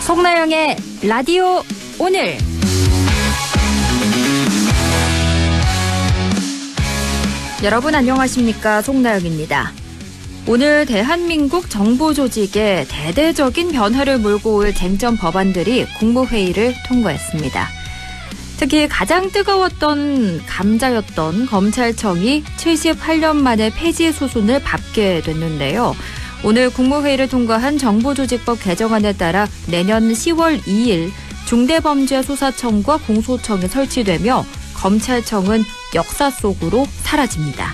송나영의 라디오 오늘. 여러분 안녕하십니까? 송나영입니다. 오늘 대한민국 정보조직에 대대적인 변화를 몰고 올 쟁점 법안들이 국무회의를 통과했습니다. 특히 가장 뜨거웠던 감자였던 검찰청이 78년 만에 폐지 수순을 밟게 됐는데요. 오늘 국무회의를 통과한 정보조직법 개정안에 따라 내년 10월 2일 중대범죄수사청과 공소청이 설치되며 검찰청은 역사 속으로 사라집니다.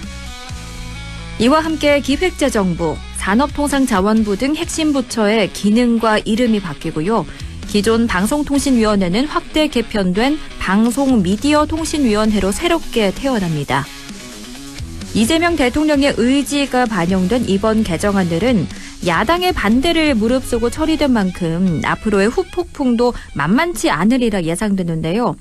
이와 함께 기획재정부, 산업통상자원부 등 핵심 부처의 기능과 이름이 바뀌고요. 기존 방송통신위원회는 확대 개편된 방송미디어통신위원회로 새롭게 태어납니다. 이재명 대통령의 의지가 반영된 이번 개정안들은 야당의 반대를 무릅쓰고 처리된 만큼 앞으로의 후폭풍도 만만치 않으리라 예상되는데요.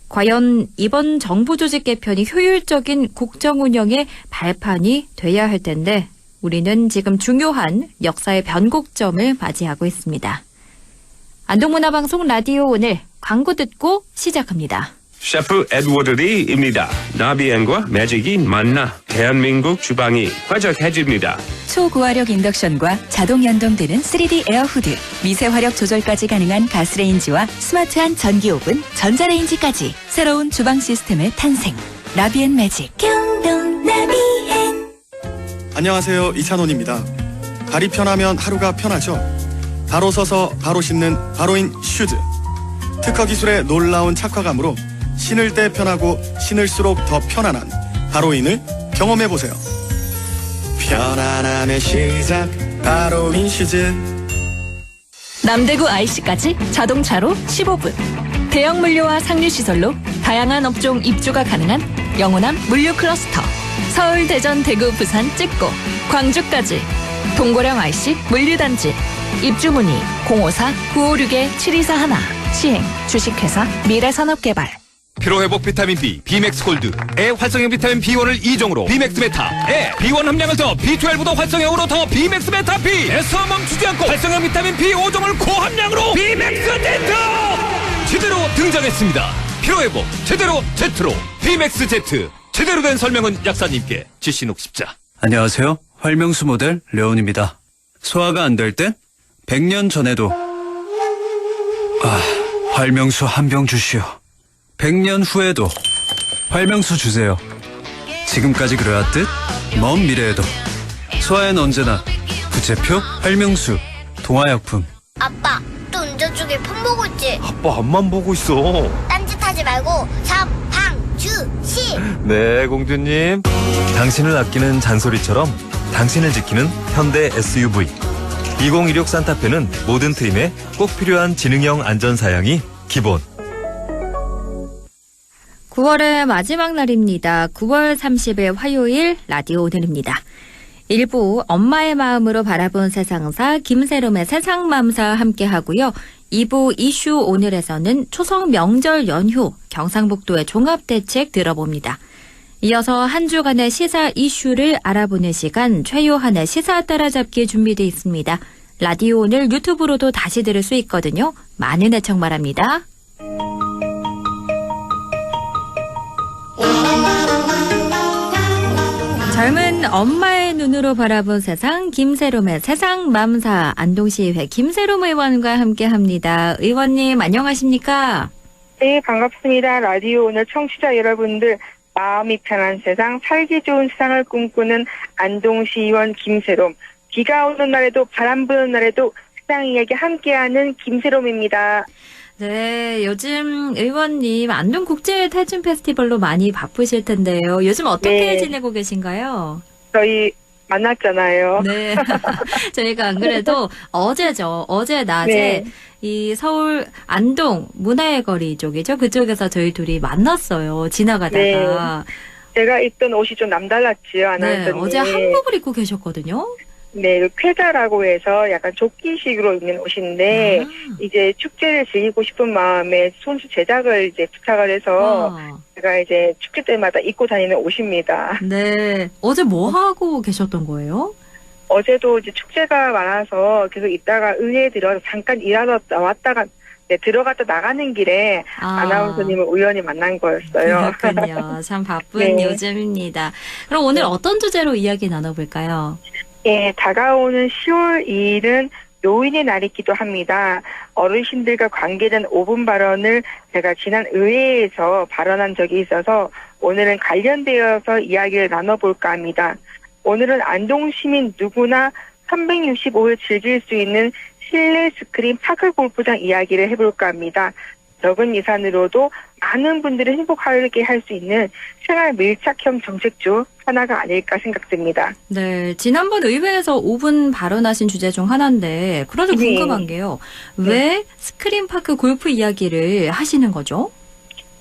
과연 이번 정부조직 개편이 효율적인 국정운영의 발판이 돼야 할 텐데 우리는 지금 중요한 역사의 변곡점을 맞이하고 있습니다. 안동문화방송 라디오 오늘 광고 듣고 시작합니다. 셰프 에드워드 리입니다. 나비엔과 매직이 만나 대한민국 주방이 화적해집니다. 초고화력 인덕션과 자동 연동되는 3D 에어후드, 미세 화력 조절까지 가능한 가스레인지와 스마트한 전기 오븐, 전자레인지까지 새로운 주방 시스템의 탄생. 나비엔 매직. 경동 나비엔. 안녕하세요. 이찬원입니다. 발이 편하면 하루가 편하죠. 바로 서서 바로 씻는 바로인 슈즈. 특허 기술의 놀라운 착화감으로 신을 때 편하고 신을수록 더 편안한 바로인을 경험해보세요. 편안함의 시작 바로인 슈즈. 남대구 IC까지 자동차로 15분. 대형 물류와 상류시설로 다양한 업종 입주가 가능한 영호남 물류 클러스터. 서울, 대전, 대구, 부산 찍고 광주까지. 동고령 IC 물류단지. 입주 문의 054-956-7241. 시행 주식회사 미래산업개발. 피로회복 비타민 B, 비맥스 골드. 애 활성형 비타민 B1을 2종으로 비맥스 메타. 애 B1 함량을 더 B12도 활성형으로 더 비맥스 메타 B. 에서 멈추지 않고 활성형 비타민 B 5종을 고함량으로 비맥스 Z. 제대로 등장했습니다. 피로회복 제대로 Z로 비맥스 Z. 제대로 된 설명은 약사님께 지시녹 십자. 안녕하세요. 활명수 모델 려운입니다. 소화가 안 될 땐 100년 전에도 활명수 한 병 주시오. 100년 후에도 활명수 주세요. 지금까지 그래왔듯 먼 미래에도 소화엔 언제나 부채표 활명수. 동화약품. 아빠, 또 운전 중에 폰 보고 있지? 아빠 앞만 보고 있어. 딴짓하지 말고 삼방주시. 네, 공주님. 당신을 아끼는 잔소리처럼 당신을 지키는 현대 SUV 2016 산타페는 모든 트임에 꼭 필요한 지능형 안전사양이 기본. 9월의 마지막 날입니다. 9월 30일 화요일 라디오 오늘입니다. 1부 엄마의 마음으로 바라본 세상사 김세롬의 세상맘사 함께하고요. 2부 이슈 오늘에서는 추석 명절 연휴 경상북도의 종합대책 들어봅니다. 이어서 한 주간의 시사 이슈를 알아보는 시간 최요한의 시사 따라잡기 준비되어 있습니다. 라디오 오늘 유튜브로도 다시 들을 수 있거든요. 많은 애청 바랍니다. 젊은 엄마의 눈으로 바라본 세상 김세롬의 세상맘사 안동시의회 김세롬 의원과 함께합니다. 의원님 안녕하십니까? 네, 반갑습니다. 라디오 오늘 청취자 여러분들 마음이 편한 세상, 살기 좋은 세상을 꿈꾸는 안동시의원 김세롬. 비가 오는 날에도 바람 부는 날에도 세상 이야기 함께하는 김세롬입니다. 네, 요즘 의원님 안동국제 탈춤 페스티벌로 많이 바쁘실 텐데요. 요즘 어떻게 네. 지내고 계신가요? 저희 만났잖아요. 네. 저희가 안 그래도 어제죠. 어제 낮에 네. 이 서울 안동 문화의 거리 쪽이죠. 그쪽에서 저희 둘이 만났어요. 지나가다가. 네. 제가 입던 옷이 좀 남달랐지요, 네, 아나운서님. 어제 한복을 입고 계셨거든요. 네, 그 쾌자라고 해서 약간 조끼식으로 입는 옷인데 이제 축제를 즐기고 싶은 마음에 손수 제작을 이제 부탁을 해서 제가 이제 축제 때마다 입고 다니는 옷입니다. 네. 어제 뭐 하고 계셨던 거예요? 어제도 이제 축제가 많아서 계속 있다가 의회에 들어서 잠깐 일하러 나왔다가 네, 들어갔다 나가는 길에 아나운서님을 우연히 만난 거였어요. 그렇군요. 참 바쁜 네. 요즘입니다. 그럼 오늘 어떤 주제로 이야기 나눠볼까요? 예, 다가오는 10월 2일은 노인의 날이기도 합니다. 어르신들과 관계된 5분 발언을 제가 지난 의회에서 발언한 적이 있어서 오늘은 관련되어서 이야기를 나눠볼까 합니다. 오늘은 안동 시민 누구나 365일 즐길 수 있는 실내 스크린 파크 골프장 이야기를 해볼까 합니다. 적은 예산으로도 많은 분들이 행복하게 할 수 있는 생활 밀착형 정책 중 하나가 아닐까 생각됩니다. 네, 지난번 의회에서 5분 발언하신 주제 중 하나인데 그런데 네. 궁금한 게요. 왜 스크린파크 골프 이야기를 하시는 거죠?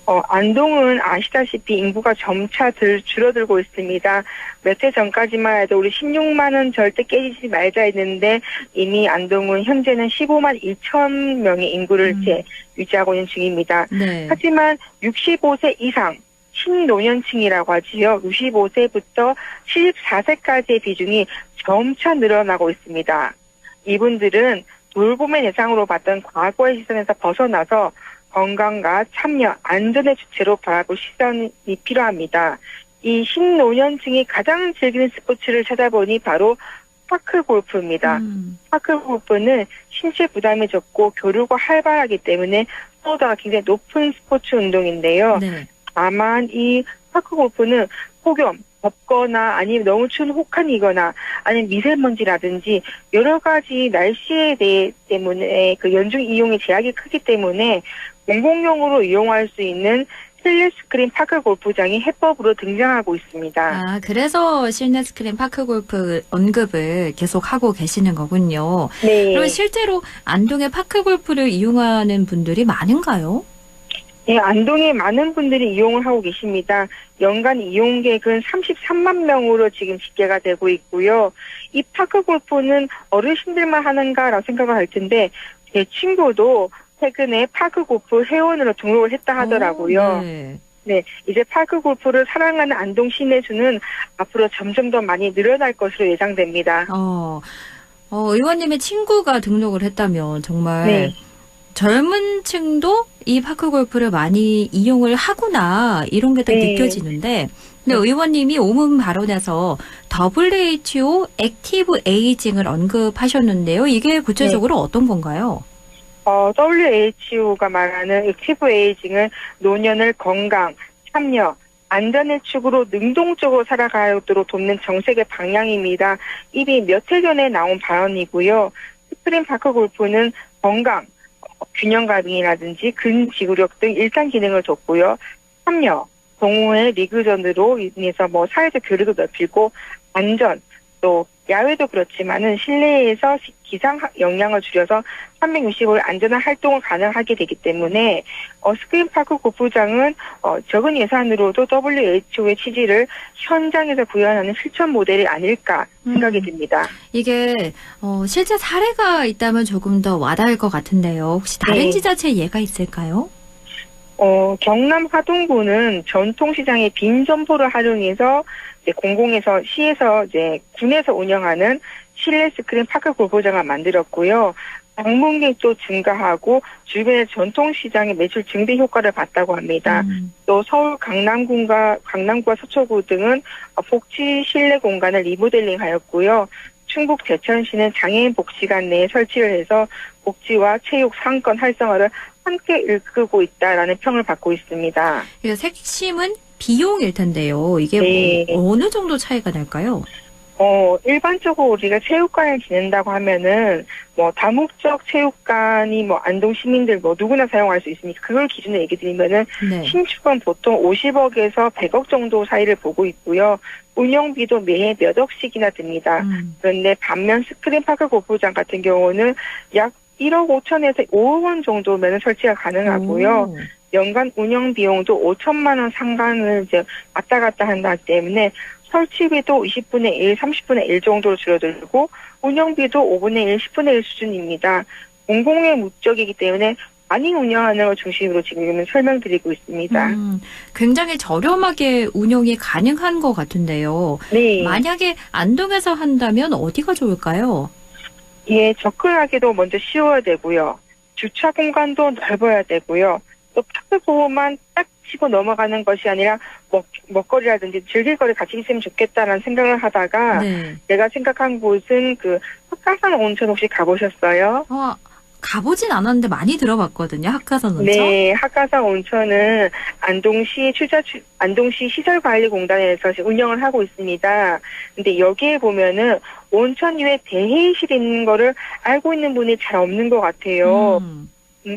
안동은 아시다시피 인구가 점차 줄어들고 있습니다. 몇 해 전까지만 해도 우리 16만 원 절대 깨지지 말자 했는데 이미 안동은 현재는 15만 2천 명의 인구를 유지하고 있는 중입니다. 네. 하지만 65세 이상 신노년층이라고 하지요. 65세부터 74세까지의 비중이 점차 늘어나고 있습니다. 이분들은 돌봄의 대상으로 봤던 과거의 시선에서 벗어나서 건강과 참여, 안전의 주체로 바라볼 시선이 필요합니다. 이 신노년층이 가장 즐기는 스포츠를 찾아보니 바로 파크 골프입니다. 파크 골프는 신체 부담이 적고 교류가 활발하기 때문에 선호도가 굉장히 높은 스포츠 운동인데요. 네. 다만 이 파크 골프는 폭염, 덥거나 아니면 너무 추운 혹한이거나 아니면 미세먼지라든지 여러 가지 날씨에 대해 때문에 그 연중 이용의 제약이 크기 때문에 공공용으로 이용할 수 있는 실내 스크린 파크 골프장이 해법으로 등장하고 있습니다. 그래서 실내 스크린 파크 골프 언급을 계속 하고 계시는 거군요. 네. 그럼 실제로 안동의 파크 골프를 이용하는 분들이 많은가요? 네, 안동에 많은 분들이 이용을 하고 계십니다. 연간 이용객은 33만 명으로 지금 집계가 되고 있고요. 이 파크 골프는 어르신들만 하는가라고 생각을 할 텐데 제 친구도 최근에 파크 골프 회원으로 등록을 했다 하더라고요. 네. 네, 이제 파크 골프를 사랑하는 안동 시내 수는 앞으로 점점 더 많이 늘어날 것으로 예상됩니다. 의원님의 친구가 등록을 했다면 정말 네. 젊은 층도 이 파크 골프를 많이 이용을 하구나 이런 게 딱 네. 느껴지는데 근데 의원님이 오문 발언에서 WHO 액티브 에이징을 언급하셨는데요. 이게 구체적으로 어떤 건가요? WHO가 말하는 액티브 에이징은 노년을 건강, 참여, 안전의 축으로 능동적으로 살아가도록 돕는 정책의 방향입니다. 이미 몇 해 전에 나온 발언이고요. 스크린 파크 골프는 건강, 균형감이라든지 근지구력 등 일상 기능을 돕고요. 참여, 동호회 리그전으로 인해서 사회적 교류도 넓히고 안전, 또 야외도 그렇지만은 실내에서 기상 영향을 줄여서 365일 안전한 활동을 가능하게 되기 때문에 스크린 파크 골프장은 적은 예산으로도 WHO의 취지를 현장에서 구현하는 실천 모델이 아닐까 생각이 듭니다. 이게 실제 사례가 있다면 조금 더 와닿을 것 같은데요. 혹시 다른 네. 지자체 예가 있을까요? 경남 하동군은 전통시장의 빈 점포를 활용해서 이제 공공에서 시에서 이제 군에서 운영하는 실내 스크린 파크 골프장을 만들었고요. 방문객도 증가하고 주변의 전통시장의 매출 증대 효과를 봤다고 합니다. 또 서울 강남구와 서초구 등은 복지 실내 공간을 리모델링하였고요. 충북 제천시는 장애인 복지관 내에 설치를 해서 복지와 체육 상권 활성화를 함께 이끌고 있다라는 평을 받고 있습니다. 핵심은 비용일 텐데요. 이게 네. 어느 정도 차이가 날까요? 일반적으로 우리가 체육관을 지낸다고 하면은 다목적 체육관이 안동 시민들 누구나 사용할 수 있으니까 그걸 기준으로 얘기 드리면은 네. 신축은 보통 50억에서 100억 정도 사이를 보고 있고요. 운영비도 매해 몇 억씩이나 듭니다. 그런데 반면 스크린 파크 골프장 같은 경우는 약 1억 5천에서 5억 원 정도면 설치가 가능하고요. 연간 운영 비용도 5천만 원 상간을 이제 왔다 갔다 한다 때문에 설치비도 20분의 1, 30분의 1 정도로 줄어들고 운영비도 5분의 1, 10분의 1 수준입니다. 공공의 목적이기 때문에 많이 운영하는 걸 중심으로 지금 설명드리고 있습니다. 굉장히 저렴하게 운영이 가능한 것 같은데요. 네. 만약에 안동에서 한다면 어디가 좋을까요? 예, 접근하기도 먼저 쉬워야 되고요. 주차 공간도 넓어야 되고요. 또 파크 보호만 딱 치고 넘어가는 것이 아니라 먹거리라든지 즐길 거리 같이 있으면 좋겠다라는 생각을 하다가 네. 내가 생각한 곳은 그 학가산 온천 혹시 가보셨어요? 가보진 않았는데 많이 들어봤거든요. 학가산 온천. 네, 학가산 온천은 안동시 시설관리공단에서 운영을 하고 있습니다. 근데 여기에 보면은 온천 위에 대회의실이 있는 거를 알고 있는 분이 잘 없는 것 같아요.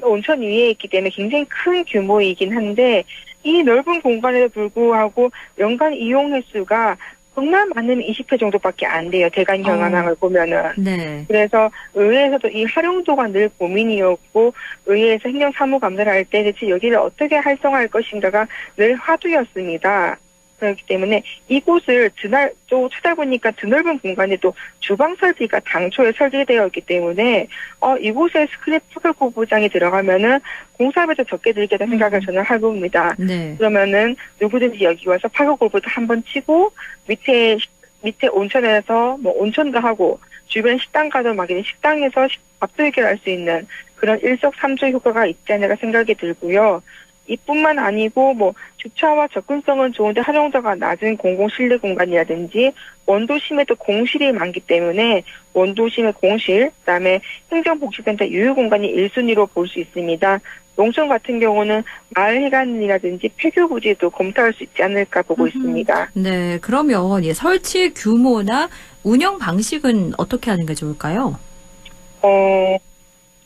온천 위에 있기 때문에 굉장히 큰 규모이긴 한데 이 넓은 공간에도 불구하고 연간 이용 횟수가 정말 많으면 20회 정도밖에 안 돼요. 대관 현황을 보면은. 네. 그래서 의회에서도 이 활용도가 늘 고민이었고 의회에서 행정사무감사를 할 때 대체 여기를 어떻게 활성화할 것인가가 늘 화두였습니다. 그렇기 때문에 이곳을 또 찾아보니까 드넓은 공간에 또 주방 설비가 당초에 설계되어 있기 때문에 이곳에 스크랩 파크 고부장이 들어가면은 공사비도 적게 들겠다는 생각을 저는 하고 있습니다. 네. 그러면은 누구든지 여기 와서 파크 골프도 한번 치고 밑에 온천에서 뭐 온천도 하고 주변 식당 가도 막 식당에서 밥도 해결할 수 있는 그런 일석삼조 효과가 있지 않을까 생각이 들고요. 이뿐만 아니고 뭐 주차와 접근성은 좋은데 활용도가 낮은 공공 실내 공간이라든지 원도심에도 공실이 많기 때문에 원도심의 공실, 그다음에 행정복지센터 유휴 공간이 1순위로 볼 수 있습니다. 농촌 같은 경우는 마을 해관이라든지 폐교 부지도 검토할 수 있지 않을까 보고 있습니다. 네, 그러면 설치 규모나 운영 방식은 어떻게 하는 게 좋을까요?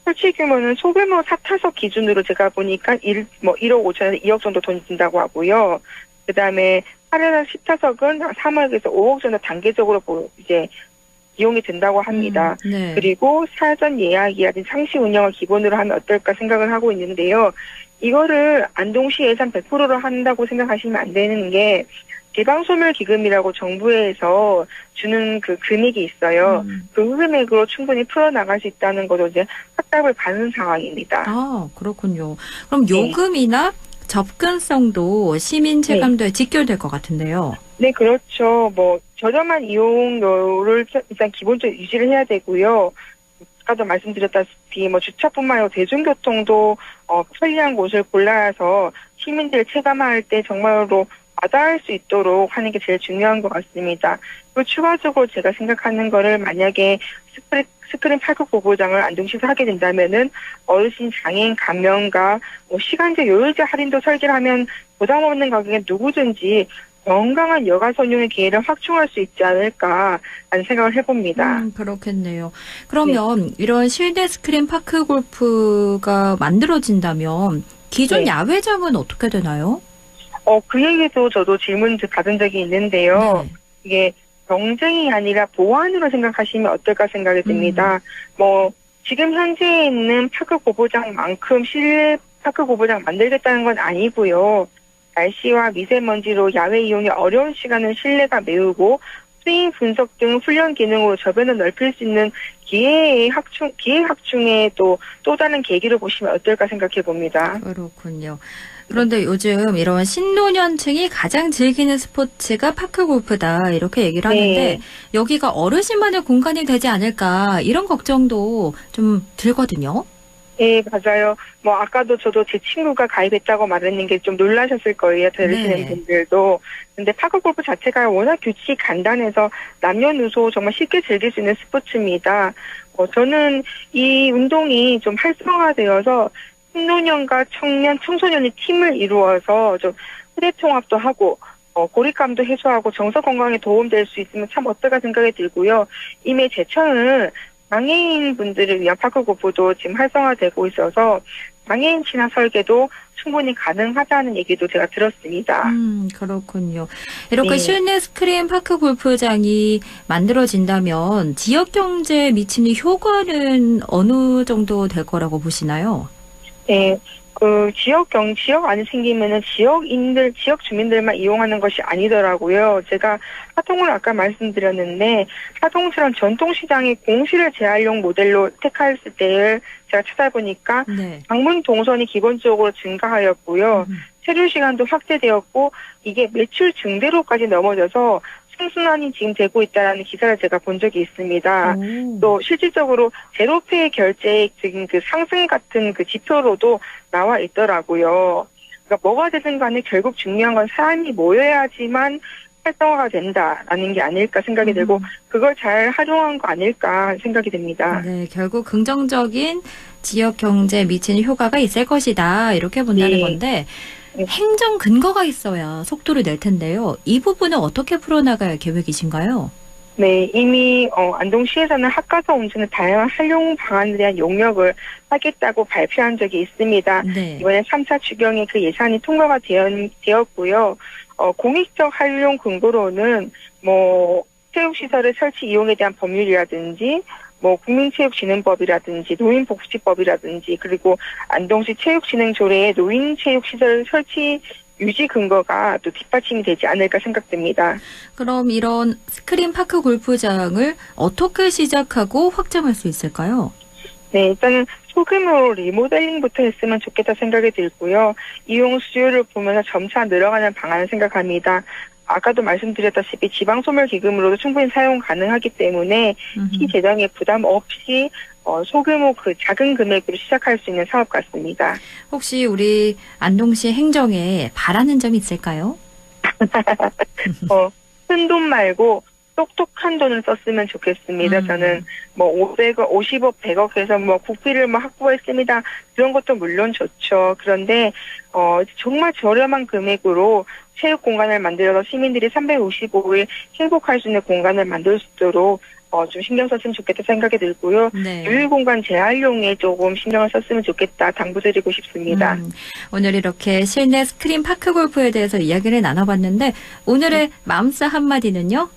설치 규모는 소규모 4타석 기준으로 제가 보니까 1억 5천에서 2억 정도 돈이 든다고 하고요. 그 다음에 8에서 10타석은 3억에서 5억 정도 단계적으로 이제 이용이 된다고 합니다. 네. 그리고 사전 예약이라든지 상시 운영을 기본으로 하면 어떨까 생각을 하고 있는데요. 이거를 안동시 예산 100%로 한다고 생각하시면 안 되는 게 지방소멸기금이라고 정부에서 주는 그 금액이 있어요. 그 금액으로 충분히 풀어나갈 수 있다는 것도 이제 확답을 받는 상황입니다. 아, 그렇군요. 그럼 요금이나 접근성도 시민 체감도에 직결될 것 같은데요. 네, 그렇죠. 뭐 저렴한 이용료를 일단 기본적으로 유지를 해야 되고요. 아까도 말씀드렸다시피 뭐 주차뿐만 아니라 대중교통도 편리한 곳을 골라서 시민들 체감할 때 정말로 와닿을 수 있도록 하는 게 제일 중요한 것 같습니다. 그리고 추가적으로 제가 생각하는 거를 만약에 스크린 파크 고보장을 안동시에서 하게 된다면은 어르신, 장애인, 감면가, 시간제, 요일제 할인도 설계를 하면 부담 없는 가격에 누구든지 건강한 여가 선용의 기회를 확충할 수 있지 않을까라는 생각을 해봅니다. 그렇겠네요. 그러면 이런 실내 스크린 파크 골프가 만들어진다면 기존 야외장은 어떻게 되나요? 그 얘기도 저도 질문 받은 적이 있는데요. 이게 경쟁이 아니라 보완으로 생각하시면 어떨까 생각이 듭니다. 지금 현재 있는 파크 고보장만큼 실내 파크 고보장 만들겠다는 건 아니고요. 날씨와 미세먼지로 야외 이용이 어려운 시간은 실내가 메우고 스윙 분석 등 훈련 기능으로 저변을 넓힐 수 있는 기회 확충의 또 다른 계기로 보시면 어떨까 생각해 봅니다. 그렇군요. 그런데 요즘 이런 신노년층이 가장 즐기는 스포츠가 파크 골프다 이렇게 얘기를 하는데 여기가 어르신만의 공간이 되지 않을까 이런 걱정도 좀 들거든요. 네, 맞아요. 아까도 저도 제 친구가 가입했다고 말했는 게 좀 놀라셨을 거예요. 들으시는 분들도. 근데 파크 골프 자체가 워낙 규칙이 간단해서 남녀노소 정말 쉽게 즐길 수 있는 스포츠입니다. 저는 이 운동이 좀 활성화되어서 신노년과 청소년이 팀을 이루어서 좀 세대 통합도 하고 고립감도 해소하고 정서 건강에 도움될 수 있으면 참 어떨까 생각이 들고요. 이미 제천은 장애인 분들을 위한 파크 골프도 지금 활성화되고 있어서 장애인 친화 설계도 충분히 가능하다는 얘기도 제가 들었습니다. 그렇군요. 이렇게 실내 스크린 파크 골프장이 만들어진다면 지역 경제에 미치는 효과는 어느 정도 될 거라고 보시나요? 네, 지역 안이 생기면은 지역 주민들만 이용하는 것이 아니더라고요. 제가 하동을 아까 말씀드렸는데, 하동처럼 전통시장이 공시를 재활용 모델로 택했을 때를 제가 찾아보니까, 네. 방문 동선이 기본적으로 증가하였고요. 체류 시간도 확대되었고, 이게 매출 증대로까지 넘어져서 순환이 지금 되고 있다라는 기사를 제가 본 적이 있습니다. 또 실질적으로 제로페이 결제액 지금 그 상승 같은 그 지표로도 나와 있더라고요. 그러니까 뭐가 되든 간에 결국 중요한 건 사람이 모여야지만 활성화가 된다라는 게 아닐까 생각이 들고 그걸 잘 활용한 거 아닐까 생각이 됩니다. 네, 결국 긍정적인 지역 경제에 미치는 효과가 있을 것이다. 이렇게 본다는 네. 건데 행정 근거가 있어야 속도를 낼 텐데요. 이 부분은 어떻게 풀어나갈 계획이신가요? 네, 이미 안동시에서는 학과서 운전의 다양한 활용 방안에 대한 용역을 하겠다고 발표한 적이 있습니다. 네. 이번에 3차 추경에 그 예산이 통과가 되었고요. 공익적 활용 근거로는 체육시설의 설치 이용에 대한 법률이라든지 국민체육진흥법이라든지 노인복지법이라든지 그리고 안동시 체육진흥조례의 노인체육시설 설치 유지 근거가 또 뒷받침이 되지 않을까 생각됩니다. 그럼 이런 스크린 파크 골프장을 어떻게 시작하고 확장할 수 있을까요? 네, 일단은 소규모로 리모델링부터 했으면 좋겠다 생각이 들고요. 이용 수요를 보면서 점차 늘어가는 방안을 생각합니다. 아까도 말씀드렸다시피 지방소멸기금으로도 충분히 사용 가능하기 때문에 시 재정에 부담 없이 소규모 그 작은 금액으로 시작할 수 있는 사업 같습니다. 혹시 우리 안동시 행정에 바라는 점이 있을까요? 큰 돈 말고 똑똑한 돈을 썼으면 좋겠습니다. 저는 500억, 50억, 100억 해서 국비를 확보했습니다. 그런 것도 물론 좋죠. 그런데 정말 저렴한 금액으로 체육 공간을 만들어서 시민들이 365일 행복할 수 있는 공간을 만들 수 있도록 좀 신경 썼으면 좋겠다 생각이 들고요. 네. 유일 공간 재활용에 조금 신경을 썼으면 좋겠다 당부드리고 싶습니다. 오늘 이렇게 실내 스크린 파크 골프에 대해서 이야기를 나눠봤는데 오늘의 맘싸 한마디는요?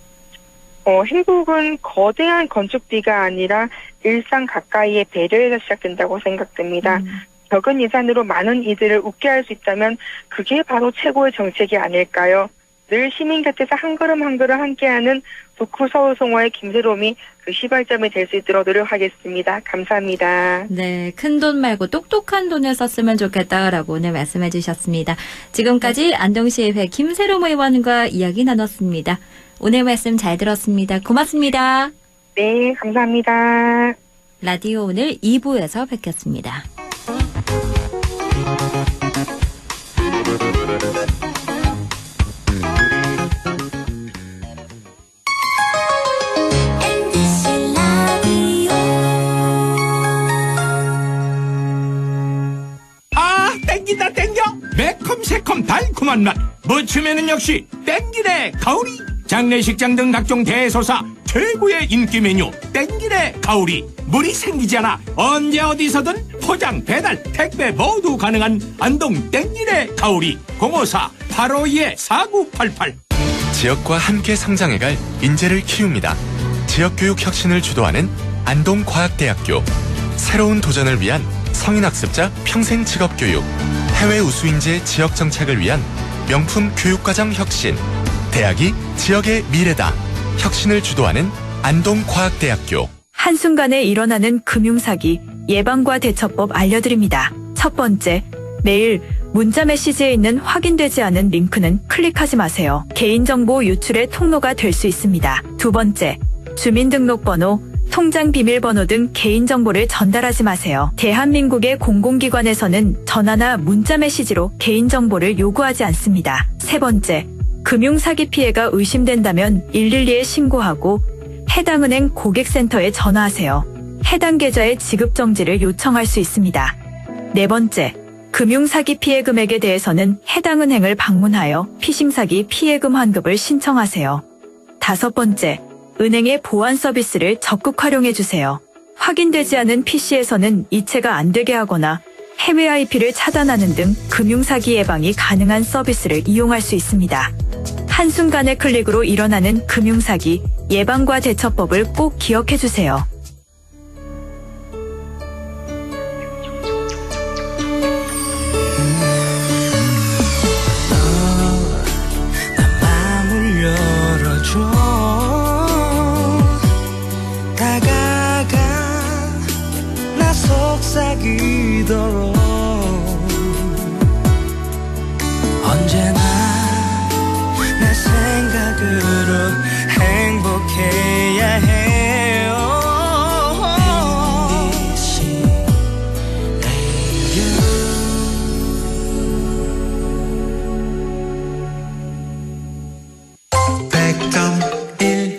행복은 거대한 건축비가 아니라 일상 가까이의 배려에서 시작된다고 생각됩니다. 적은 예산으로 많은 이들을 웃게 할 수 있다면 그게 바로 최고의 정책이 아닐까요? 늘 시민 곁에서 한 걸음 한 걸음 함께하는 북구 서울송화의 김세롬이 그 시발점이 될 수 있도록 노력하겠습니다. 감사합니다. 네, 큰 돈 말고 똑똑한 돈을 썼으면 좋겠다라고 오늘 말씀해 주셨습니다. 지금까지 안동시의회 김세롬 의원과 이야기 나눴습니다. 오늘 말씀 잘 들었습니다. 고맙습니다. 네, 감사합니다. 라디오 오늘 2부에서 뵙겠습니다. 땡긴다 땡겨 매콤새콤 달콤한 맛 무침에는 역시 땡기네 가오리 장례식장 등 각종 대소사 최고의 인기 메뉴 땡기네 가오리 물이 생기지 않아 언제 어디서든 포장 배달 택배 모두 가능한 안동 땡기네 가오리 054-852-4988 지역과 함께 성장해갈 인재를 키웁니다. 지역교육 혁신을 주도하는 안동과학대학교 새로운 도전을 위한 성인학습자 평생 직업교육 해외 우수인재 지역정착을 위한 명품 교육과정 혁신 대학이 지역의 미래다. 혁신을 주도하는 안동과학대학교 한순간에 일어나는 금융사기 예방과 대처법 알려드립니다. 첫 번째, 매일 문자 메시지에 있는 확인되지 않은 링크는 클릭하지 마세요. 개인정보 유출의 통로가 될 수 있습니다. 두 번째, 주민등록번호, 통장 비밀번호 등 개인정보를 전달하지 마세요. 대한민국의 공공기관에서는 전화나 문자 메시지로 개인정보를 요구하지 않습니다. 세 번째, 금융사기 피해가 의심된다면 112에 신고하고 해당 은행 고객센터에 전화하세요. 해당 계좌의 지급 정지를 요청할 수 있습니다. 네 번째, 금융사기 피해 금액에 대해서는 해당 은행을 방문하여 피싱사기 피해금 환급을 신청하세요. 다섯 번째, 은행의 보안 서비스를 적극 활용해주세요. 확인되지 않은 PC에서는 이체가 안 되게 하거나 해외 IP를 차단하는 등 금융사기 예방이 가능한 서비스를 이용할 수 있습니다. 한순간의 클릭으로 일어나는 금융사기 예방과 대처법을 꼭 기억해주세요. 보이도록 언제나 내 생각으로 행복해야 해요.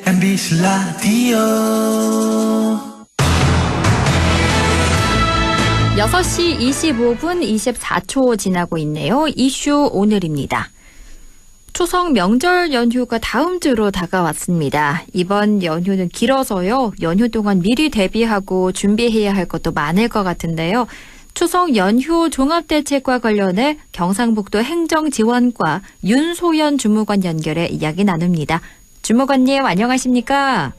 MBC 라디오 6시 25분 24초 지나고 있네요. 이슈 오늘입니다. 추석 명절 연휴가 다음 주로 다가왔습니다. 이번 연휴는 길어서요. 연휴 동안 미리 대비하고 준비해야 할 것도 많을 것 같은데요. 추석 연휴 종합대책과 관련해 경상북도 행정지원과 윤소연 주무관 연결해 이야기 나눕니다. 주무관님 안녕하십니까?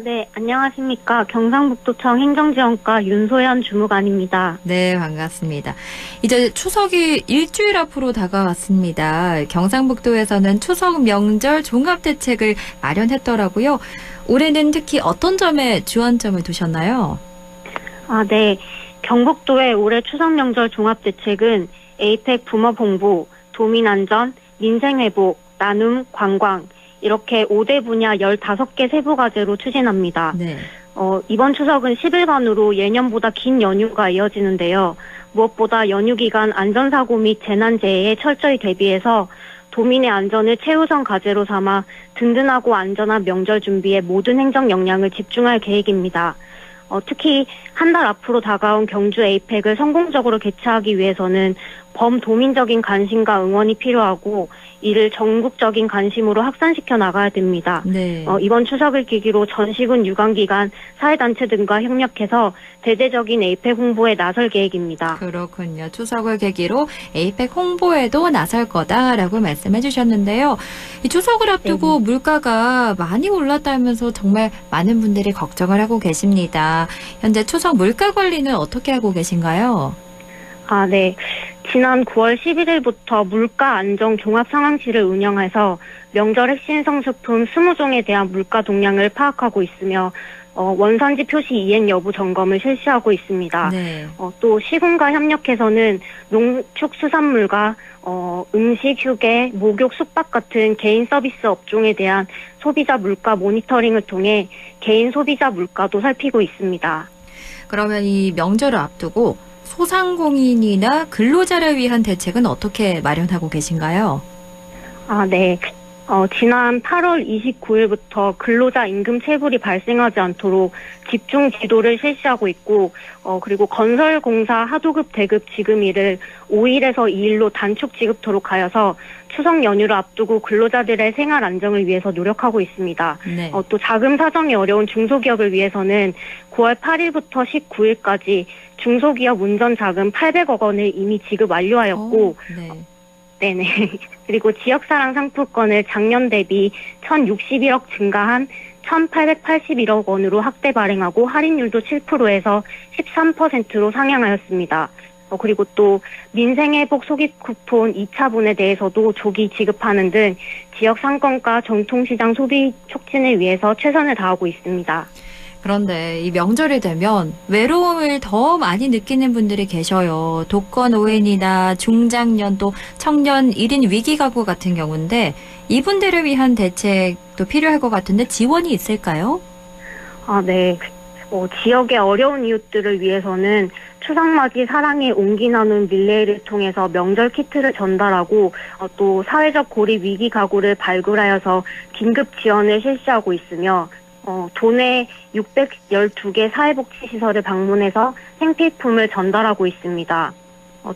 네, 안녕하십니까. 경상북도청 행정지원과 윤소연 주무관입니다. 네, 반갑습니다. 이제 추석이 일주일 앞으로 다가왔습니다. 경상북도에서는 추석 명절 종합대책을 마련했더라고요. 올해는 특히 어떤 점에 주안점을 두셨나요? 네. 경북도의 올해 추석 명절 종합대책은 에이펙 붐업 홍보, 도민안전, 민생회복, 나눔, 관광, 이렇게 5대 분야 15개 세부 과제로 추진합니다. 네. 이번 추석은 10일간으로 예년보다 긴 연휴가 이어지는데요. 무엇보다 연휴 기간 안전사고 및 재난재해에 철저히 대비해서 도민의 안전을 최우선 과제로 삼아 든든하고 안전한 명절 준비에 모든 행정 역량을 집중할 계획입니다. 특히 한 달 앞으로 다가온 경주 에이펙을 성공적으로 개최하기 위해서는 범도민적인 관심과 응원이 필요하고 이를 전국적인 관심으로 확산시켜 나가야 됩니다. 네. 이번 추석을 계기로 전시군 유관기관, 사회단체 등과 협력해서 대대적인 에이펙 홍보에 나설 계획입니다. 그렇군요. 추석을 계기로 에이펙 홍보에도 나설 거다라고 말씀해 주셨는데요. 이 추석을 앞두고 물가가 많이 올랐다면서 정말 많은 분들이 걱정을 하고 계십니다. 현재 추석 물가 관리는 어떻게 하고 계신가요? 네. 지난 9월 11일부터 물가 안정 종합 상황실을 운영해서 명절 핵심 성수품 20종에 대한 물가 동향을 파악하고 있으며 원산지 표시 이행 여부 점검을 실시하고 있습니다. 네. 또 시군과 협력해서는 농축수산물과 음식, 휴게, 목욕, 숙박 같은 개인 서비스 업종에 대한 소비자 물가 모니터링을 통해 개인 소비자 물가도 살피고 있습니다. 그러면 이 명절을 앞두고 소상공인이나 근로자를 위한 대책은 어떻게 마련하고 계신가요? 네. 지난 8월 29일부터 근로자 임금 체불이 발생하지 않도록 집중 지도를 실시하고 있고, 그리고 건설공사 하도급 대급 지급일을 5일에서 2일로 단축 지급토록 하여서 추석 연휴를 앞두고 근로자들의 생활 안정을 위해서 노력하고 있습니다. 네. 또 자금 사정이 어려운 중소기업을 위해서는 9월 8일부터 19일까지 중소기업 운전자금 800억 원을 이미 지급 완료하였고, 네. 네네. 그리고 지역사랑 상품권을 작년 대비 1,061억 증가한 1,881억 원으로 확대 발행하고 할인율도 7%에서 13%로 상향하였습니다. 그리고 또 민생회복 소깃 쿠폰 2차분에 대해서도 조기 지급하는 등 지역 상권과 전통시장 소비 촉진을 위해서 최선을 다하고 있습니다. 그런데 이 명절이 되면 외로움을 더 많이 느끼는 분들이 계셔요. 독거노인이나 중장년 또 청년 1인 위기가구 같은 경우인데 이분들을 위한 대책도 필요할 것 같은데 지원이 있을까요? 네. 지역의 어려운 이웃들을 위해서는 추석맞이 사랑의 온기 나눔 릴레이를 통해서 명절 키트를 전달하고 또 사회적 고립 위기 가구를 발굴하여서 긴급 지원을 실시하고 있으며 도내 612개 사회복지시설을 방문해서 생필품을 전달하고 있습니다.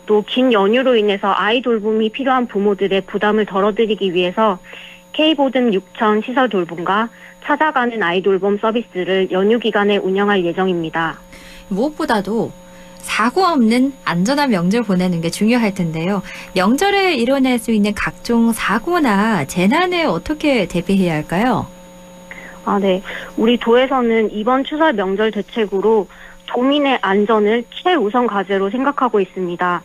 또 긴 연휴로 인해서 아이 돌봄이 필요한 부모들의 부담을 덜어드리기 위해서 K보듬 6천 시설 돌봄과 찾아가는 아이 돌봄 서비스를 연휴 기간에 운영할 예정입니다. 무엇보다도 사고 없는 안전한 명절 보내는 게 중요할 텐데요. 명절에 일어날 수 있는 각종 사고나 재난에 어떻게 대비해야 할까요? 네. 우리 도에서는 이번 추석 명절 대책으로 도민의 안전을 최우선 과제로 생각하고 있습니다.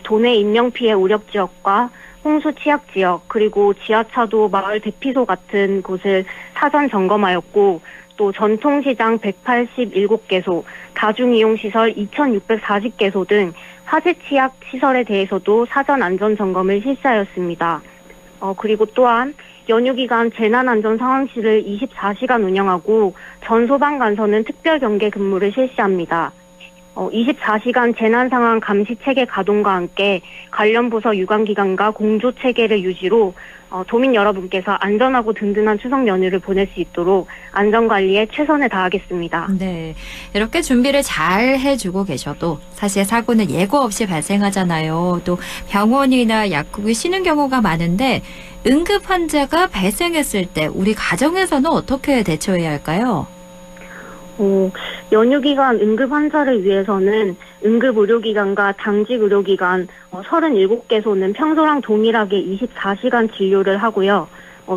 도내 인명피해 우려 지역과 홍수 취약 지역, 그리고 지하차도, 마을 대피소 같은 곳을 사전 점검하였고, 또 전통시장 187개소, 다중이용시설 2640개소 등 화재 취약 시설에 대해서도 사전 안전 점검을 실시하였습니다. 그리고 또한 연휴 기간 재난안전 상황실을 24시간 운영하고 전 소방관서는 특별 경계 근무를 실시합니다. 24시간 재난상황 감시체계 가동과 함께 관련 부서 유관기관과 공조체계를 유지로 도민 여러분께서 안전하고 든든한 추석 연휴를 보낼 수 있도록 안전관리에 최선을 다하겠습니다. 네, 이렇게 준비를 잘 해주고 계셔도 사실 사고는 예고 없이 발생하잖아요. 또 병원이나 약국이 쉬는 경우가 많은데 응급 환자가 발생했을 때 우리 가정에서는 어떻게 대처해야 할까요? 연휴 기간 응급 환자를 위해서는 응급 의료기관과 당직 의료기관 37개소는 평소랑 동일하게 24시간 진료를 하고요.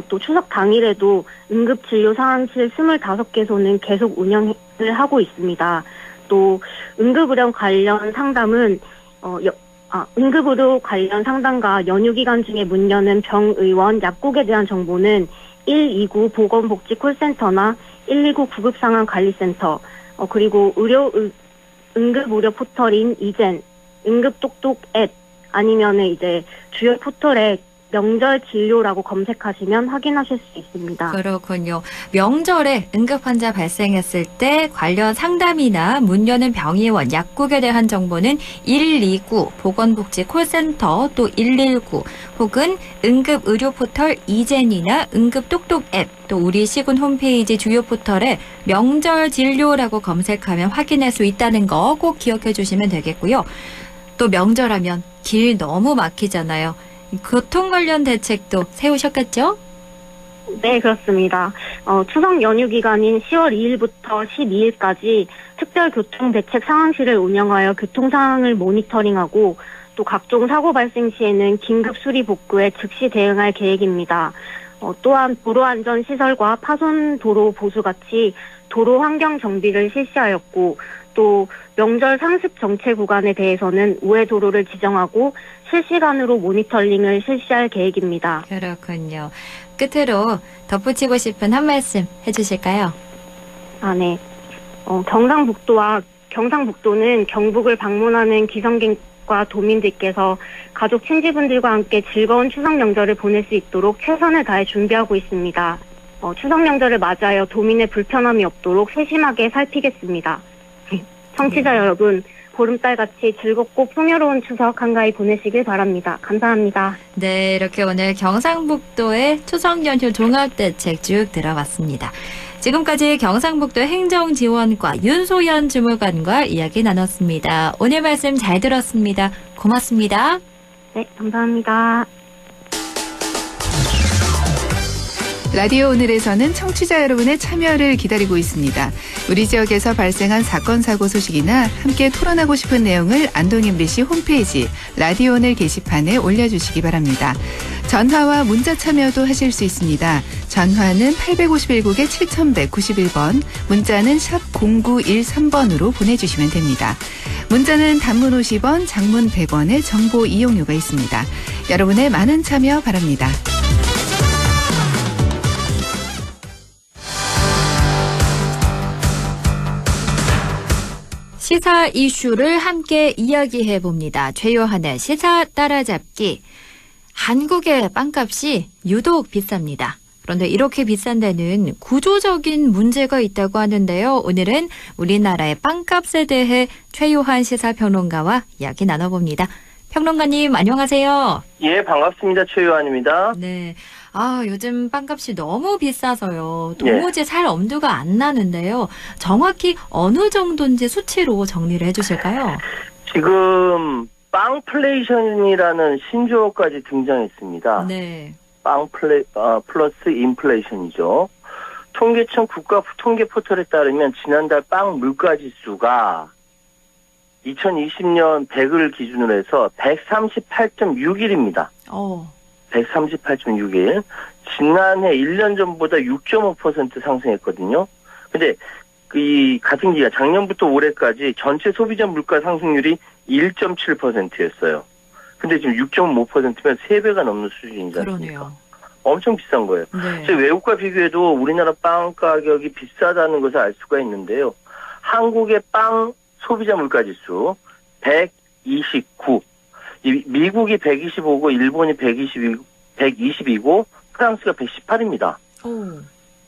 또 추석 당일에도 응급 진료 상황실 25개소는 계속 운영을 하고 있습니다. 또 응급의료 관련 상담은 응급의료 관련 상담과 연휴 기간 중에 문 여는 병의원, 약국에 대한 정보는 129 보건복지 콜센터나 129 구급상황관리센터, 그리고 응급의료 포털인 이젠, 응급똑똑 앱, 아니면은 이제 주요 포털에 명절 진료라고 검색하시면 확인하실 수 있습니다. 그렇군요. 명절에 응급 환자 발생했을 때 관련 상담이나 문 여는 병의원, 약국에 대한 정보는 129 보건복지 콜센터, 또 119 혹은 응급 의료 포털 이젠이나 응급 똑똑 앱, 또 우리 시군 홈페이지 주요 포털에 명절 진료라고 검색하면 확인할 수 있다는 거 꼭 기억해 주시면 되겠고요. 또 명절하면 길 너무 막히잖아요. 교통 관련 대책도 세우셨겠죠? 네, 그렇습니다. 추석 연휴 기간인 10월 2일부터 12일까지 특별교통대책 상황실을 운영하여 교통 상황을 모니터링하고 또 각종 사고 발생 시에는 긴급 수리 복구에 즉시 대응할 계획입니다. 또한 도로안전시설과 파손 도로 보수 같이 도로 환경 정비를 실시하였고 또 명절 상습 정체 구간에 대해서는 우회 도로를 지정하고 실시간으로 모니터링을 실시할 계획입니다. 그렇군요. 끝으로 덧붙이고 싶은 한 말씀 해주실까요? 네. 경상북도는 경북을 방문하는 귀성객과 도민들께서 가족 친지분들과 함께 즐거운 추석 명절을 보낼 수 있도록 최선을 다해 준비하고 있습니다. 추석 명절을 맞이하여 도민의 불편함이 없도록 세심하게 살피겠습니다. 청취자 여러분, 보름달같이 즐겁고 풍요로운 추석 한가위 보내시길 바랍니다. 감사합니다. 네, 이렇게 오늘 경상북도의 추석 연휴 종합대책 쭉 들어봤습니다. 지금까지 경상북도 행정지원과 윤소연 주무관과 이야기 나눴습니다. 오늘 말씀 잘 들었습니다. 고맙습니다. 네, 감사합니다. 라디오 오늘에서는 청취자 여러분의 참여를 기다리고 있습니다. 우리 지역에서 발생한 사건 사고 소식이나 함께 토론하고 싶은 내용을 안동 MBC 홈페이지 라디오 오늘 게시판에 올려주시기 바랍니다. 전화와 문자 참여도 하실 수 있습니다. 전화는 851국에 7191번, 문자는 샵 0913번으로 보내주시면 됩니다. 문자는 단문 50원, 장문 100원의 정보 이용료가 있습니다. 여러분의 많은 참여 바랍니다. 시사 이슈를 함께 이야기해 봅니다. 최요한의 시사 따라잡기. 한국의 빵값이 유독 비쌉니다. 그런데 이렇게 비싼 데는 구조적인 문제가 있다고 하는데요. 오늘은 우리나라의 빵값에 대해 최요한 시사평론가와 이야기 나눠봅니다. 평론가님 안녕하세요. 예, 반갑습니다. 최요한입니다. 네. 요즘 빵값이 너무 비싸서요. 도무지 살 엄두가 안 나는데요. 정확히 어느 정도인지 수치로 정리를 해주실까요? 지금 빵플레이션이라는 신조어까지 등장했습니다. 네. 플러스 인플레이션이죠. 통계청 국가 통계 포털에 따르면 지난달 빵 물가 지수가 2020년 100을 기준으로 해서 138.6일입니다. 138.6일. 지난해 1년 전보다 6.5% 상승했거든요. 근데 이 같은 기간 작년부터 올해까지 전체 소비자 물가 상승률이 1.7%였어요. 근데 지금 6.5%면 3배가 넘는 수준이지 않습니까? 그러네요. 엄청 비싼 거예요. 네. 저희 외국과 비교해도 우리나라 빵 가격이 비싸다는 것을 알 수가 있는데요. 한국의 빵 소비자 물가지수 129, 미국이 125고 일본이 122고 프랑스가 118입니다.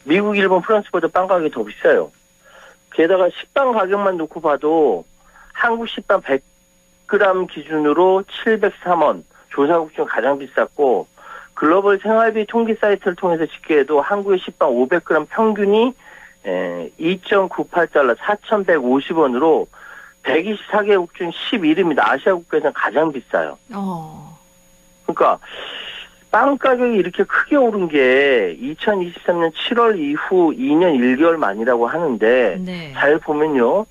미국, 일본, 프랑스보다 빵 가격이 더 비싸요. 게다가 식빵 가격만 놓고 봐도 한국 식빵 100g 기준으로 703원, 조사국 중 가장 비쌌고 글로벌 생활비 통계 사이트를 통해서 집계해도 한국의 식빵 500g 평균이 2.98달러, 4,150원으로 124개국 중 11위입니다. 아시아 국가에서는 가장 비싸요. 그러니까 빵 가격이 이렇게 크게 오른 게 2023년 7월 이후 2년 1개월 만이라고 하는데 네. 잘 보면요.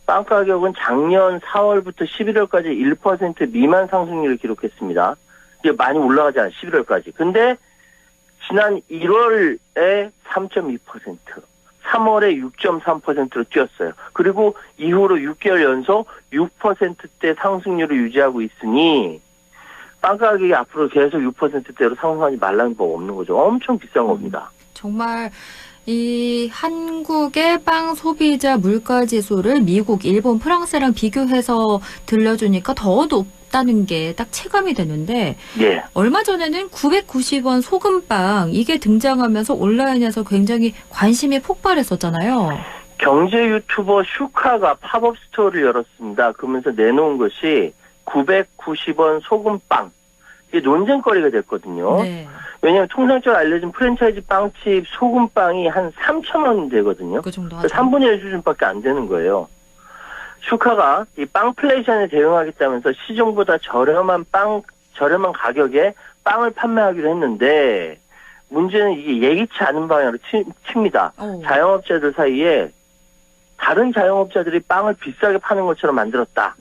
빵 가격은 작년 4월부터 11월까지 1% 미만 상승률을 기록했습니다. 이게 많이 올라가지 않아요. 11월까지. 근데 지난 1월에 3.2%, 3월에 6.3%로 뛰었어요. 그리고 이후로 6개월 연속 6%대 상승률을 유지하고 있으니 빵 가격이 앞으로 계속 6%대로 상승하지 말라는 법 없는 거죠. 엄청 비싼 겁니다. 정말 이 한국의 빵 소비자 물가 지수를 미국, 일본, 프랑스랑 비교해서 들려주니까 더 높다는 게 딱 체감이 되는데 예. 얼마 전에는 990원 소금빵 이게 등장하면서 온라인에서 굉장히 관심이 폭발했었잖아요. 경제 유튜버 슈카가 팝업 스토어를 열었습니다. 그러면서 내놓은 것이 990원 소금빵. 이게 논쟁거리가 됐거든요. 네. 왜냐하면 통상적으로 알려진 프랜차이즈 빵집 소금빵이 한 3,000원 되거든요. 그 정도 하죠. 3분의 1 수준밖에 안 되는 거예요. 슈카가 이 빵플레이션에 대응하겠다면서 시중보다 저렴한 가격에 빵을 판매하기로 했는데 문제는 이게 예기치 않은 방향으로 칩니다. 자영업자들 사이에 다른 자영업자들이 빵을 비싸게 파는 것처럼 만들었다.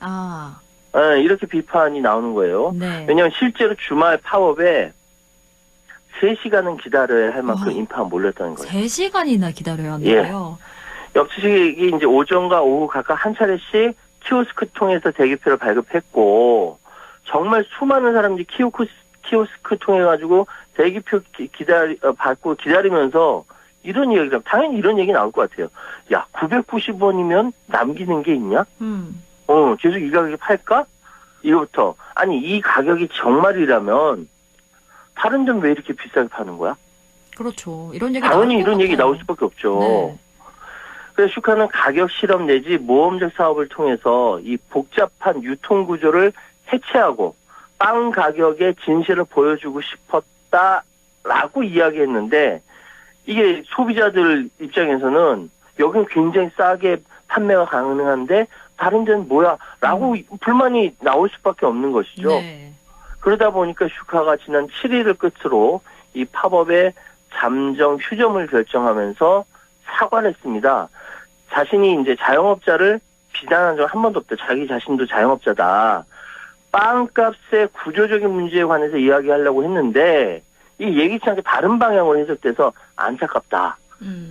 이렇게 비판이 나오는 거예요. 네. 왜냐하면 실제로 주말 팝업에 3시간은 기다려야 할 만큼 인파가 몰렸다는 거예요. 3시간이나 기다려야 하는 예. 거예요. 역시식이 이제 오전과 오후 각각 한 차례씩 키오스크 통해서 대기표를 발급했고 정말 수많은 사람들이 키오스크 통해 가지고 대기표 받고 기다리면서 이런 이야기를 당연히 이런 얘기 나올 것 같아요. 야, 990원이면 남기는 게 있냐? 계속 이 가격에 팔까? 이거부터. 아니, 이 가격이 정말이라면 다른 데는 왜 이렇게 비싸게 파는 거야? 그렇죠. 이런 얘기 당연히 나올 것 이런 얘기 같아요. 나올 수밖에 없죠. 네. 그래서 슈카는 가격 실험 내지 모험적 사업을 통해서 이 복잡한 유통 구조를 해체하고 빵 가격의 진실을 보여주고 싶었다라고 이야기했는데 이게 소비자들 입장에서는 여기는 굉장히 싸게 판매가 가능한데 다른 데는 뭐야? 라고 불만이 나올 수밖에 없는 것이죠. 네. 그러다 보니까 슈카가 지난 7일을 끝으로 이 팝업의 잠정 휴점을 결정하면서 사과를 했습니다. 자신이 이제 자영업자를 비난한 적 한 번도 없다. 자기 자신도 자영업자다. 빵값의 구조적인 문제에 관해서 이야기하려고 했는데 이 예기치 않게 다른 방향으로 해석돼서 안타깝다.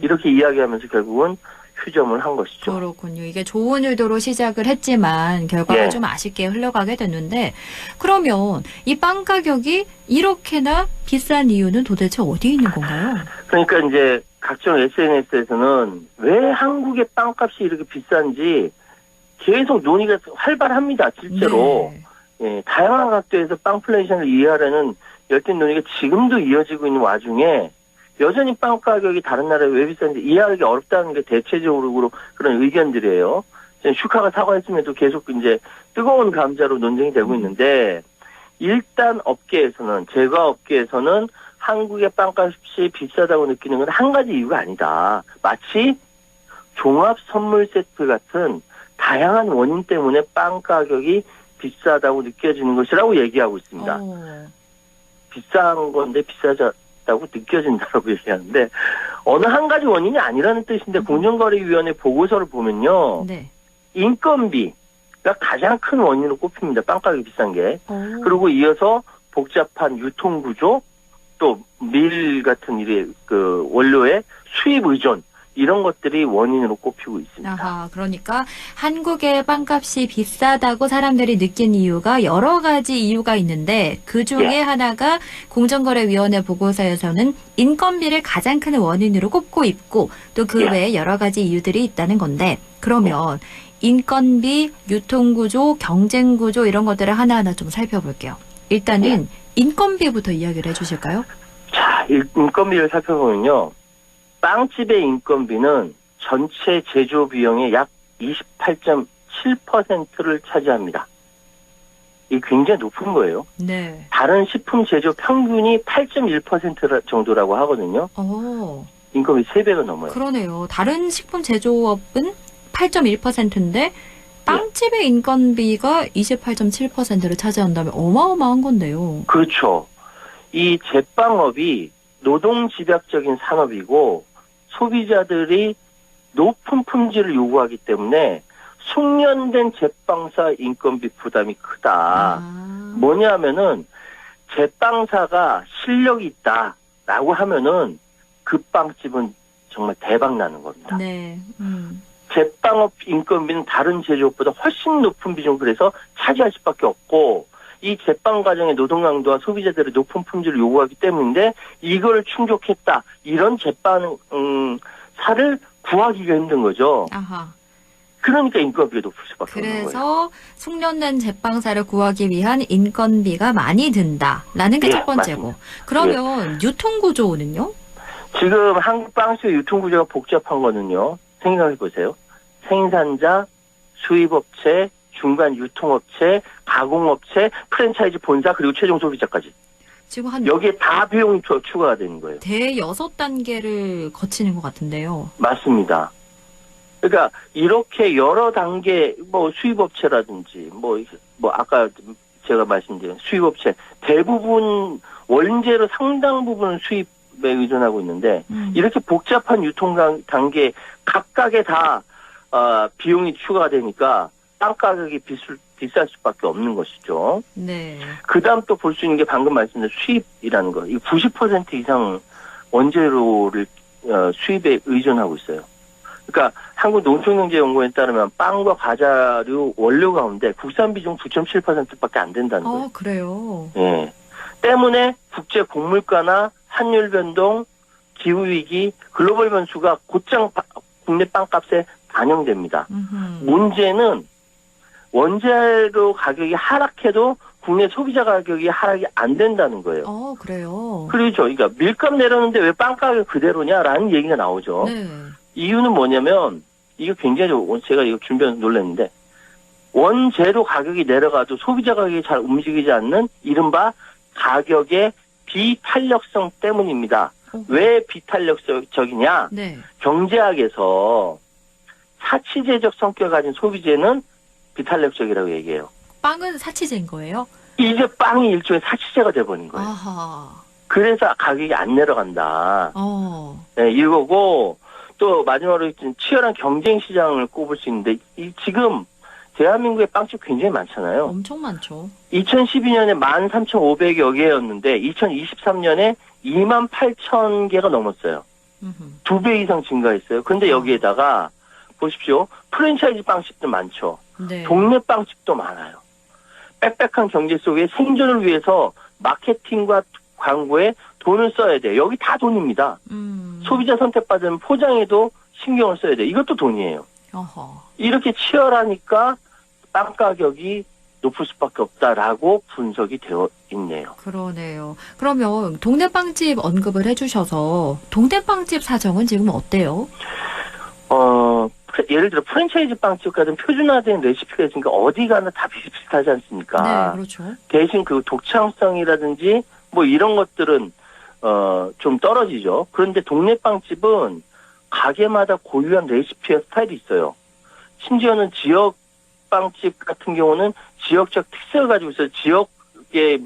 이렇게 이야기하면서 결국은 휴점을 한 것이죠. 그렇군요. 이게 좋은 의도로 시작을 했지만 결과가 예. 좀 아쉽게 흘러가게 됐는데 그러면 이 빵 가격이 이렇게나 비싼 이유는 도대체 어디에 있는 건가요? 그러니까 이제 각종 SNS에서는 왜 한국의 빵값이 이렇게 비싼지 계속 논의가 활발합니다. 실제로. 예, 다양한 각도에서 빵플레이션을 이해하려는 열띤 논의가 지금도 이어지고 있는 와중에 여전히 빵 가격이 다른 나라에 왜 비싼지 이해하기 어렵다는 게 대체적으로 그런 의견들이에요. 슈카가 사과했음에도 계속 이제 뜨거운 감자로 논쟁이 되고 있는데 일단 업계에서는 제과업계에서는 한국의 빵값이 비싸다고 느끼는 건 한 가지 이유가 아니다. 마치 종합 선물 세트 같은 다양한 원인 때문에 빵 가격이 비싸다고 느껴지는 것이라고 얘기하고 있습니다. 비싼 건데 비싸다고 느껴진다고 얘기하는데 어느 한 가지 원인이 아니라는 뜻인데 공정거래위원회 보고서를 보면요. 네. 인건비가 가장 큰 원인으로 꼽힙니다. 빵 가격이 비싼 게. 그리고 이어서 복잡한 유통구조 또 밀 같은 그 원료의 수입 의존 이런 것들이 원인으로 꼽히고 있습니다. 아하, 그러니까 한국의 빵값이 비싸다고 사람들이 느낀 이유가 여러 가지 이유가 있는데 그 중에 하나가 공정거래위원회 보고서에서는 인건비를 가장 큰 원인으로 꼽고 있고 또 그 외에 여러 가지 이유들이 있다는 건데 그러면 인건비, 유통구조, 경쟁구조 이런 것들을 하나하나 좀 살펴볼게요. 일단은 인건비부터 이야기를 해주실까요? 자, 인건비를 살펴보면요. 빵집의 인건비는 전체 제조 비용의 약 28.7%를 차지합니다. 이 굉장히 높은 거예요. 네. 다른 식품 제조 평균이 8.1% 정도라고 하거든요. 인건비 3배가 넘어요. 그러네요. 다른 식품 제조업은 8.1%인데 빵집의 인건비가 28.7%를 차지한다면 어마어마한 건데요. 그렇죠. 이 제빵업이 노동집약적인 산업이고 소비자들이 높은 품질을 요구하기 때문에 숙련된 제빵사 인건비 부담이 크다. 뭐냐면은 제빵사가 실력이 있다라고 하면은 그 빵집은 정말 대박 나는 겁니다. 네. 제빵업 인건비는 다른 제조업보다 훨씬 높은 비중 그래서 차지할 수밖에 없고 이 제빵 과정의 노동 강도와 소비자들의 높은 품질을 요구하기 때문인데 이걸 충족했다. 이런 제빵 사를 구하기가 힘든 거죠. 아하. 그러니까 인건비가 높을 수밖에 없는 거예요. 그래서 숙련된 제빵사를 구하기 위한 인건비가 많이 든다라는 게 첫 번째고. 맞습니다. 그러면 유통구조는요? 지금 한국 빵수의 유통구조가 복잡한 거는요. 생각해 보세요. 생산자, 수입업체, 중간 유통업체, 가공업체, 프랜차이즈 본사 그리고 최종 소비자까지. 지금 한 여기에 다 비용이 추가가 되는 거예요. 대여섯 단계를 거치는 것 같은데요. 맞습니다. 그러니까 이렇게 여러 단계 뭐 수입업체라든지 뭐 아까 제가 말씀드린 수입업체 대부분 원재료 상당 부분은 수입에 의존하고 있는데 이렇게 복잡한 유통 단계 각각에 다 비용이 추가가 되니까 땅 가격이 비쌀 수밖에 없는 것이죠. 네. 그다음 또 볼 수 있는 게 방금 말씀드린 수입이라는 거. 이 90% 이상 원재료를 수입에 의존하고 있어요. 그러니까 한국농촌경제연구원에 따르면 빵과 과자류 원료 가운데 국산 비중 9.7%밖에 안 된다는 거예요. 그래요. 예. 때문에 국제 곡물가나 환율 변동, 기후 위기, 글로벌 변수가 곧장 국내 빵값에 반영됩니다. 문제는 원재료 가격이 하락해도 국내 소비자 가격이 하락이 안 된다는 거예요. 그래요. 그렇죠. 그러니까 밀값 내렸는데 왜 빵 가격 그대로냐라는 얘기가 나오죠. 네. 이유는 뭐냐면 이거 굉장히 제가 이거 준비해서 놀랐는데 원재료 가격이 내려가도 소비자 가격이 잘 움직이지 않는 이른바 가격의 비탄력성 때문입니다. 왜 비탄력적이냐? 네. 경제학에서 사치제적 성격을 가진 소비재는 비탄력적이라고 얘기해요. 빵은 사치제인 거예요? 이제 빵이 일종의 사치제가 돼버린 거예요. 아하. 그래서 가격이 안 내려간다. 네, 이거고 또 마지막으로 치열한 경쟁 시장을 꼽을 수 있는데 지금 대한민국의 빵집 굉장히 많잖아요. 엄청 많죠. 2012년에 13,500여 개였는데 2023년에 28,000개가 넘었어요. 2배 이상 증가했어요. 그런데 여기에다가 보십시오. 프랜차이즈 빵집도 많죠. 네. 동네 빵집도 많아요. 빽빽한 경제 속에 생존을 위해서 마케팅과 광고에 돈을 써야 돼요. 여기 다 돈입니다. 소비자 선택받은 포장에도 신경을 써야 돼요. 이것도 돈이에요. 이렇게 치열하니까 빵 가격이 높을 수밖에 없다라고 분석이 되어 있네요. 그러네요. 그러면 동네 빵집 언급을 해주셔서 동네 빵집 사정은 지금 어때요? 예를 들어 프랜차이즈 빵집 같은 표준화된 레시피가 있으니까 어디 가나 다 비슷비슷하지 않습니까? 네, 그렇죠. 대신 그 독창성이라든지 뭐 이런 것들은 좀 떨어지죠. 그런데 동네 빵집은 가게마다 고유한 레시피와 스타일이 있어요. 심지어는 지역 빵집 같은 경우는 지역적 특색을 가지고 있어요. 지역의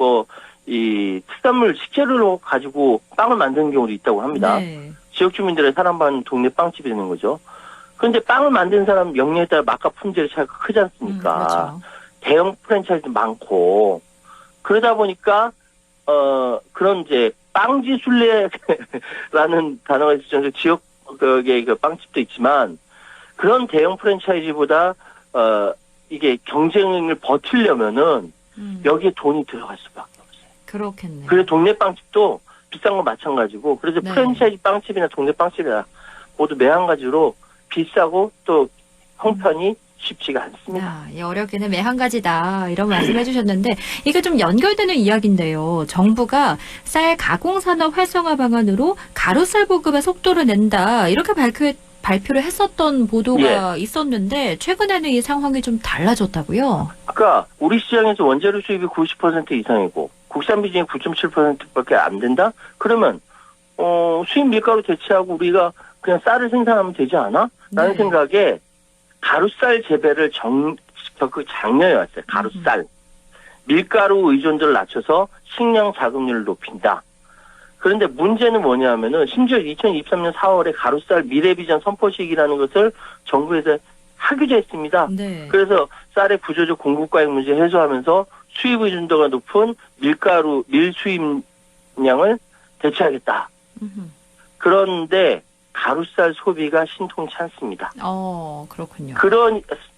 이 특산물 식재료로 가지고 빵을 만드는 경우도 있다고 합니다. 네. 지역 주민들의 사랑받는 동네 빵집이 되는 거죠. 그런데 빵을 만드는 사람 역량에 따라 맛과 품질의 차이가 크지 않습니까? 그렇죠. 대형 프랜차이즈도 많고 그러다 보니까 그런 이제 빵지순례라는 단어가 있을 정도로 지역 격의 그 빵집도 있지만 그런 대형 프랜차이즈보다 이게 경쟁을 버티려면은 여기에 돈이 들어갈 수밖에 없어요. 그렇겠네요. 그래서 동네 빵집도 비싼 건 마찬가지고 그래서 네. 프랜차이즈 빵집이나 동네 빵집이나 모두 매한가지로 비싸고 또 형편이 쉽지가 않습니다. 이 어렵기는 매한 가지다 이런 말씀해 주셨는데 이게 좀 연결되는 이야기인데요. 정부가 쌀 가공산업 활성화 방안으로 가루쌀 보급의 속도를 낸다 이렇게 발표를 했었던 보도가 있었는데 최근에는 이 상황이 좀 달라졌다고요? 아까 우리 시장에서 원재료 수입이 90% 이상이고 국산 비중이 9.7%밖에 안 된다? 그러면 수입 밀가루 대체하고 우리가 그냥 쌀을 생산하면 되지 않아? 라는 생각에 가루쌀 재배를 장려해 왔어요. 가루쌀. 밀가루 의존도를 낮춰서 식량 자급률을 높인다. 그런데 문제는 뭐냐면은 심지어 2023년 4월에 가루쌀 미래비전 선포식이라는 것을 정부에서 하기도 했습니다. 네. 그래서 쌀의 구조적 공급과잉 문제 해소하면서 수입 의존도가 높은 밀 수입량을 대체하겠다. 그런데 가루쌀 소비가 신통치 않습니다. 그렇군요.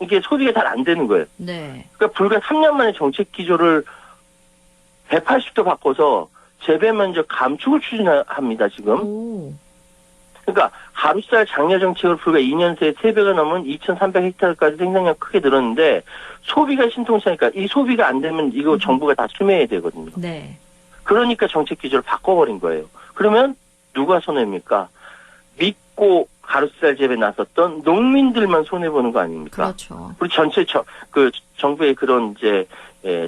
이게 소비가 잘 안 되는 거예요. 네. 그러니까 불과 3년 만에 정책 기조를 180도 바꿔서 재배 면적 감축을 추진합니다, 지금. 그러니까 가루쌀 장려 정책을 불과 2년 새에 3배가 넘은 2,300헥타르까지 생산량 크게 늘었는데 소비가 신통치 않으니까 이 소비가 안 되면 이거 정부가 다 수매해야 되거든요. 네. 그러니까 정책 기조를 바꿔버린 거예요. 그러면 누가 손해입니까? 믿고 가루쌀 재배 나섰던 농민들만 손해보는 거 아닙니까? 그렇죠. 우리 전체 정부의 그런 이제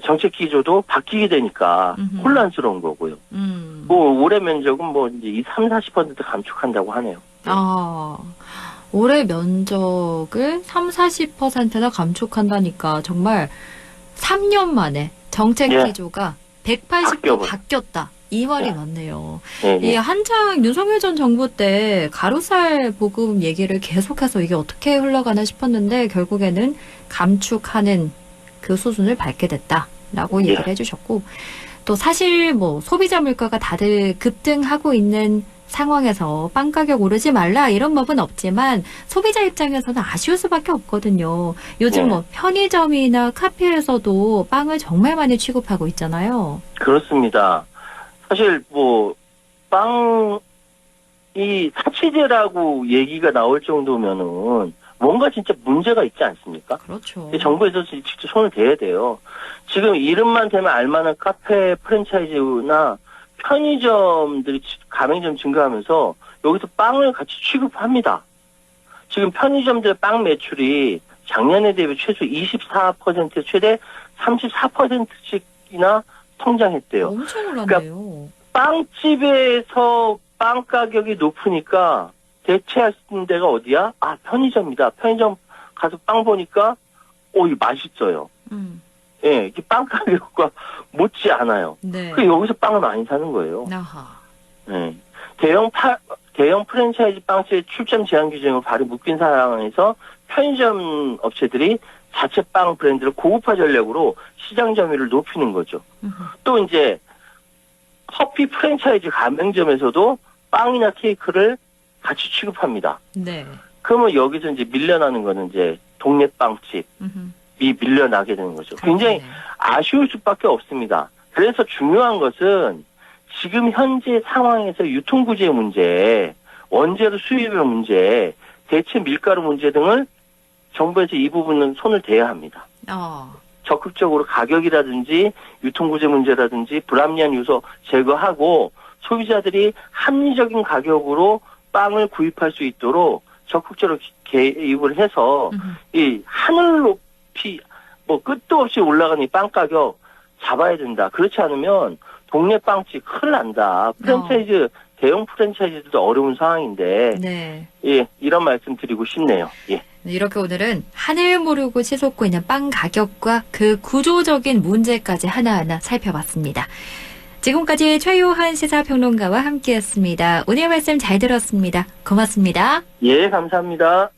정책 기조도 바뀌게 되니까 혼란스러운 거고요. 뭐 올해 면적은 뭐 이제 30-40% 감축한다고 하네요. 올해 면적을 30-40%나 감축한다니까 정말 3년 만에 정책 기조가 180도 바뀌었다. 이 말이 맞네요. 이 한창 윤석열 전 정부 때 가루쌀 보급 얘기를 계속해서 이게 어떻게 흘러가나 싶었는데 결국에는 감축하는 그 수순을 밟게 됐다라고 얘기를 해주셨고 또 사실 뭐 소비자 물가가 다들 급등하고 있는 상황에서 빵 가격 오르지 말라 이런 법은 없지만 소비자 입장에서는 아쉬울 수밖에 없거든요. 요즘 뭐 편의점이나 카페에서도 빵을 정말 많이 취급하고 있잖아요. 그렇습니다. 사실 뭐 빵이 사치제라고 얘기가 나올 정도면은 뭔가 진짜 문제가 있지 않습니까? 그렇죠. 정부에서 직접 손을 대야 돼요. 지금 이름만 대면 알만한 카페 프랜차이즈나 편의점들이 가맹점 증가하면서 여기서 빵을 같이 취급합니다. 지금 편의점들 빵 매출이 작년에 대비 최소 24% 최대 34%씩이나 성장했대요. 엄청 올랐네요. 그러니까 빵집에서 빵 가격이 높으니까 대체할 수 있는 데가 어디야? 편의점이다. 편의점 가서 빵 보니까 이거 맛있어요. 예, 이게 빵 가격과 못지 않아요. 네. 그 여기서 빵을 많이 사는 거예요. 예. 대형 프랜차이즈 빵집의 출점 제한 규정을 발이 묶인 상황에서 편의점 업체들이 자체 빵 브랜드를 고급화 전략으로 시장 점유율을 높이는 거죠. 또 이제 커피 프랜차이즈 가맹점에서도 빵이나 케이크를 같이 취급합니다. 네. 그러면 여기서 이제 밀려나는 거는 이제 동네 빵집이 밀려나게 되는 거죠. 굉장히 아쉬울 수밖에 없습니다. 그래서 중요한 것은 지금 현재 상황에서 유통구제 문제, 원재료 수입의 문제, 대체 밀가루 문제 등을 정부에서 이 부분은 손을 대야 합니다. 적극적으로 가격이라든지 유통구제 문제라든지 불합리한 요소 제거하고 소비자들이 합리적인 가격으로 빵을 구입할 수 있도록 적극적으로 개입을 해서 이 하늘 높이 뭐 끝도 없이 올라가는 이 빵 가격 잡아야 된다. 그렇지 않으면 동네 빵집 큰일 난다. 프랜차이즈 대형 프랜차이즈도 어려운 상황인데 네. 예, 이런 말씀 드리고 싶네요. 예. 이렇게 오늘은 하늘 모르고 치솟고 있는 빵 가격과 그 구조적인 문제까지 하나하나 살펴봤습니다. 지금까지 최요한 시사평론가와 함께했습니다. 오늘 말씀 잘 들었습니다. 고맙습니다. 예, 감사합니다.